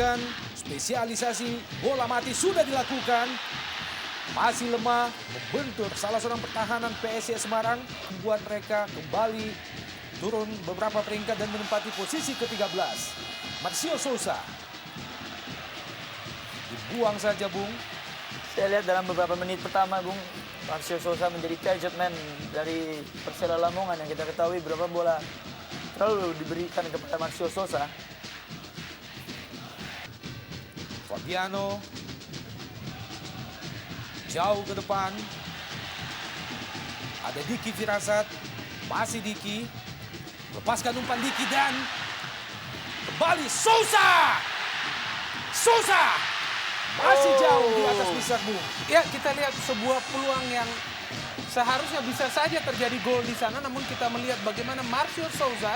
memberikan spesialisasi bola mati sudah dilakukan. Masih lemah, membentur salah seorang pertahanan PSIS Semarang, membuat mereka kembali turun beberapa peringkat dan menempati posisi ke-13. Marcio Souza dibuang saja, Bung. Saya lihat dalam beberapa menit pertama, Bung, Marcio Souza menjadi target man dari Persela Lamongan yang kita ketahui berapa bola terlalu diberikan kepada Marcio Souza. Fabiano jauh ke depan. Ada Diki Firasat. Masih Diki. Lepaskan umpan Diki dan kembali Souza. Souza masih jauh di atas Misak, Bung. Ya, kita lihat sebuah peluang yang seharusnya bisa saja terjadi gol di sana, namun kita melihat bagaimana Marcio Souza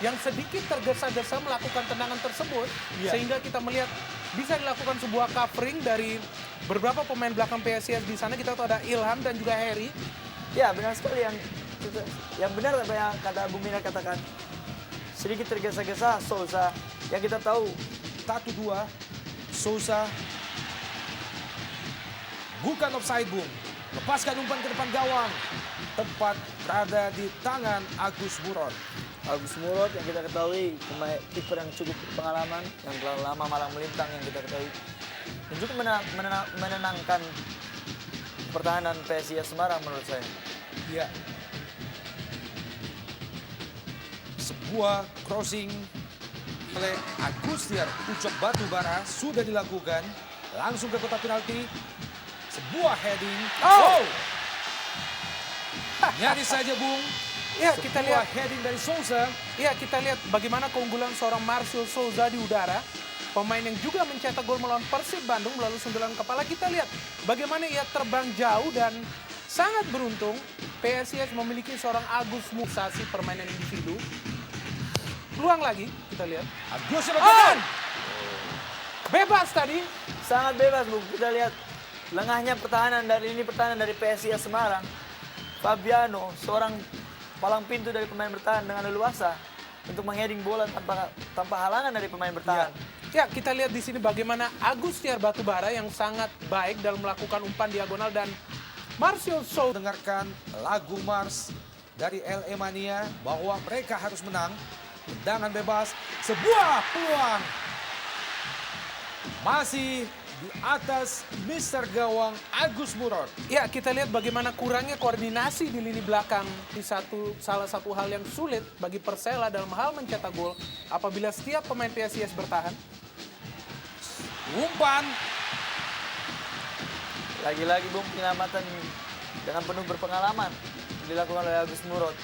yang sedikit tergesa-gesa melakukan tendangan tersebut, sehingga kita melihat bisa dilakukan sebuah covering dari beberapa pemain belakang PSIS di sana. Kita tahu ada Ilham dan juga Heri. Ya, benar sekali yang benar apa yang kata Bung Minar katakan. Sedikit tergesa-gesa Souza yang kita tahu 1-2. Souza bukan offside, Bung. Lepaskan umpan ke depan gawang. Tepat berada di tangan Agus Murad. Agus Murad yang kita ketahui pemain kiper yang cukup berpengalaman, yang terlalu lama malang melintang yang kita ketahui. Dan juga menenangkan pertahanan PSIS Semarang menurut saya. Ya. Sebuah crossing oleh Agustiar Ucok Batubara sudah dilakukan. Langsung ke kotak penalti. Sebuah heading. Oh! Nyaris saja, Bung. Ya, kita lihat heading dari Souza. ya, kita lihat bagaimana keunggulan seorang Marcio Souza di udara. Pemain yang juga mencetak gol melawan Persib Bandung melalui sundulan kepala. Kita lihat bagaimana ia terbang jauh dan sangat beruntung PSIS memiliki seorang Agus Musasi permainan individu. Peluang lagi, kita lihat. Agus Murad. Bebas tadi. Sangat bebas, Bung. Kita lihat lengahnya pertahanan dari PSIS Semarang. Fabiano, seorang palang pintu dari pemain bertahan dengan leluasa untuk mengheading bola tanpa halangan dari pemain bertahan. Ya, kita lihat di sini bagaimana Agustiar Batubara yang sangat baik dalam melakukan umpan diagonal dan Marcio Souza. Dengarkan lagu Mars dari LA Mania bahwa mereka harus menang. Tendangan bebas, sebuah peluang. Masih di atas Mister Gawang Agus Murad. Ya, kita lihat bagaimana kurangnya koordinasi di lini belakang di salah satu hal yang sulit bagi Persela dalam hal mencetak gol apabila setiap pemain PSIS bertahan. Umpan. Lagi-lagi, Bung, penyelamatan dengan penuh berpengalaman dilakukan oleh Agus Murad.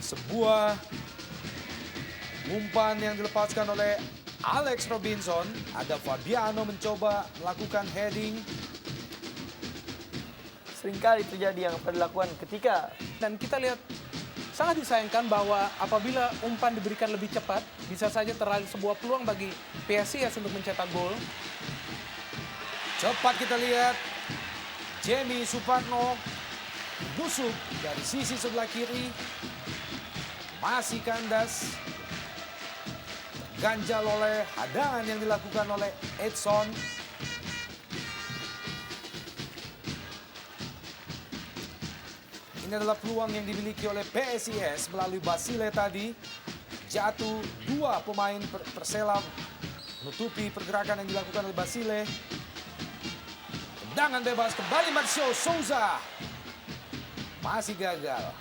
Sebuah umpan yang dilepaskan oleh Alex Robinson. Ada Fabiano mencoba melakukan heading. Seringkali terjadi yang pernah dilakukan ketika Dan kita lihat sangat disayangkan bahwa apabila umpan diberikan lebih cepat, bisa saja terlalu sebuah peluang bagi PSIS untuk mencetak gol. Cepat kita lihat. Jamie Suparno busuk dari sisi sebelah kiri. Masih kandas. Ganjal oleh hadangan yang dilakukan oleh Edson. Ini adalah peluang yang dimiliki oleh PSIS melalui Basile tadi. Jatuh dua pemain Persela menutupi pergerakan yang dilakukan oleh Basile. Tendangan bebas kembali Marcio Souza. Masih gagal.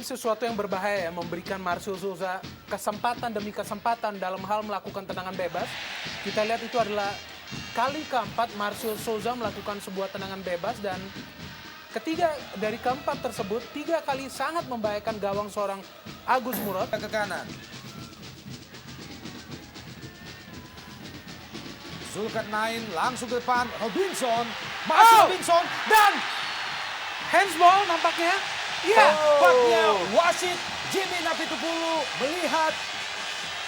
Sesuatu yang berbahaya ya, memberikan Marcio Souza kesempatan demi kesempatan dalam hal melakukan tendangan bebas. Kita lihat itu adalah kali keempat Marcio Souza melakukan sebuah tendangan bebas dan ketiga dari keempat tersebut 3 kali sangat membahayakan gawang seorang Agus Murad. Ke kanan. Zulkarnain langsung ke depan. Robinson. Masih Robinson. Dan Handsball nampaknya. Iya. tampaknya wasit Jimmy Napitupulu melihat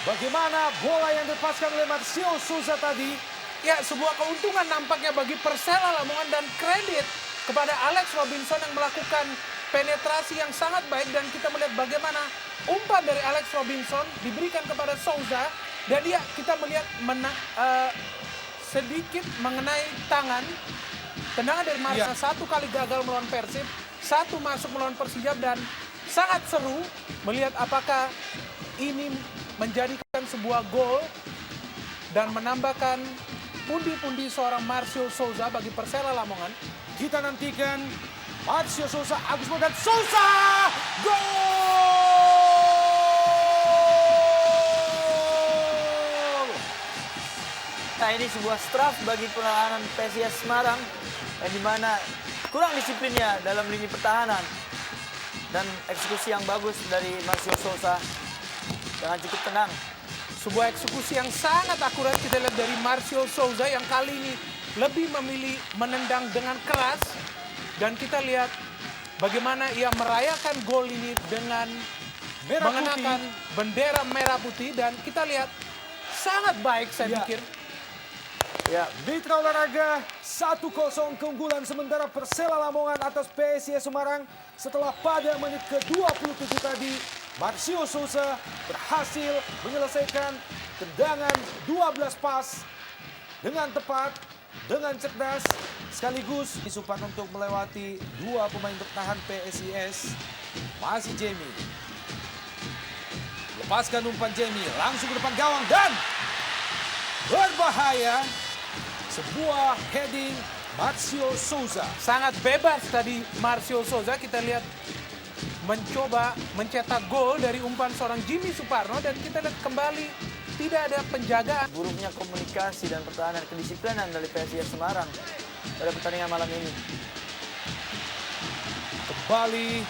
bagaimana bola yang dilepaskan oleh Marcio Souza tadi. Ya, sebuah keuntungan nampaknya bagi Persela Lamongan dan kredit kepada Alex Robinson yang melakukan penetrasi yang sangat baik, dan kita melihat bagaimana umpan dari Alex Robinson diberikan kepada Souza, dan dia kita melihat sedikit mengenai tangan. Tendangan dari Marcel satu kali gagal melawan Persib, satu masuk melawan Persija, dan sangat seru melihat apakah ini menjadikan sebuah gol dan menambahkan pundi-pundi seorang Marcio Souza bagi Persela Lamongan. Kita nantikan Marcio Souza, Agus Mo, dan Souza! Gol! Nah, ini sebuah straf bagi pertahanan PSIS Semarang yang dimana kurang disiplinnya dalam lini pertahanan dan eksekusi yang bagus dari Marcio Souza dengan cukup tenang. Sebuah eksekusi yang sangat akurat kita lihat dari Marcio Souza yang kali ini lebih memilih menendang dengan keras, dan kita lihat bagaimana ia merayakan gol ini dengan mengenakan bendera merah putih, dan kita lihat sangat baik saya pikir. Ya, Mitra Olahraga 1-0 keunggulan sementara Persela Lamongan atas PSIS Semarang setelah pada menit ke-27 tadi Marcio Souza berhasil menyelesaikan tendangan 12 pas dengan tepat, dengan cerdas, sekaligus disupan untuk melewati dua pemain bertahan PSIS. Masih Jamie. Lepaskan umpan Jamie, langsung ke depan gawang dan berbahaya. Sebuah heading Marcio Souza. Sangat bebas tadi Marcio Souza, kita lihat mencoba mencetak gol dari umpan seorang Jimmy Suparno, dan kita lihat kembali tidak ada penjagaan. buruknya komunikasi dan pertahanan kedisiplinan dari PSIS Semarang pada pertandingan malam ini. Kembali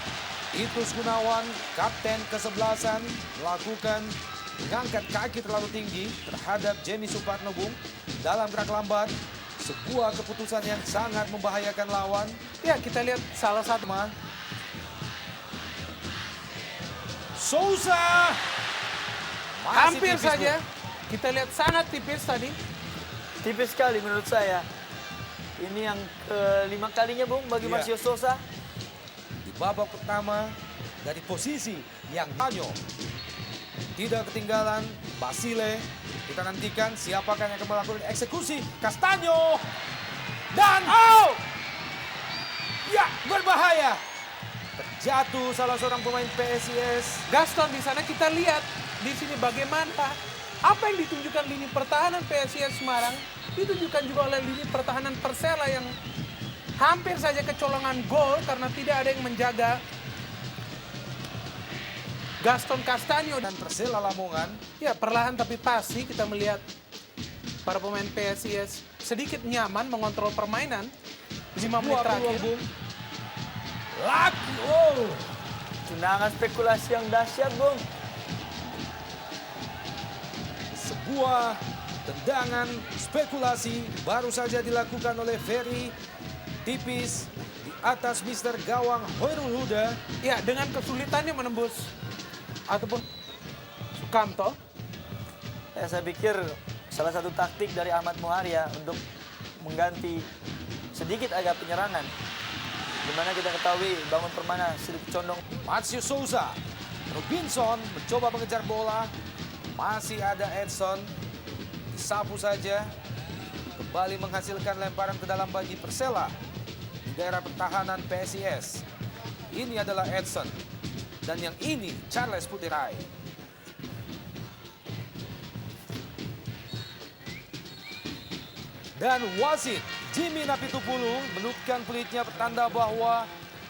Itus Gunawan, kapten kesebelasan, melakukan mengangkat kaki terlalu tinggi terhadap Jamie Suparno, Bung, dalam gerak lambat. Sebuah keputusan yang sangat membahayakan lawan. Ya, kita lihat salah satu Souza masih hampir tipis, saja. Bung. Kita lihat sangat tipis tadi. Tipis sekali menurut saya. Ini yang kelima kalinya, Bung, bagi Iya. Marcio Souza. Di babak pertama dari posisi yang banyo. Tidak ketinggalan Basile. Kita nantikan siapakah yang akan melakukan eksekusi. Castanyo. Dan ya, berbahaya. Terjatuh salah seorang pemain PSIS. Gaston di sana, kita lihat di sini bagaimana apa yang ditunjukkan lini pertahanan PSIS Semarang ditunjukkan juga oleh lini pertahanan Persela yang hampir saja kecolongan gol karena tidak ada yang menjaga Gaston Castanyo. Dan Persela Lamongan Ya, perlahan tapi pasti kita melihat para pemain PSIS sedikit nyaman mengontrol permainan 5 menit terakhir. Bung. Lagi, Tendangan spekulasi yang dahsyat, Bung. sebuah tendangan spekulasi baru saja dilakukan oleh Ferry, tipis di atas Mister Gawang Hoirul Huda. Ya, dengan kesulitannya menembus ataupun Sukamto. Ya, saya pikir salah satu taktik dari Ahmad Muharia untuk mengganti sedikit agak penyerangan. Dimana kita ketahui bangun permana sedikit condong. Marcio Souza, Robinson mencoba mengejar bola, masih ada Edson, disapu saja, kembali menghasilkan lemparan ke dalam bagi Persela di daerah pertahanan PSIS. Ini adalah Edson, dan yang ini Charles Putirai. Dan wasit Jimmy Napitupulu menutupkan pelitnya pertanda bahwa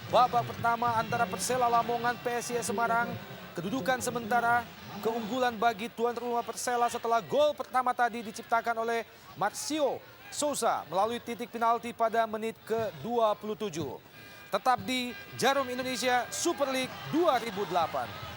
babak pertama antara Persela Lamongan PSIS Semarang, kedudukan sementara keunggulan bagi tuan rumah Persela setelah gol pertama tadi diciptakan oleh Marcio Souza melalui titik penalti pada menit ke-27. Tetap di Jarum Indonesia Super League 2008.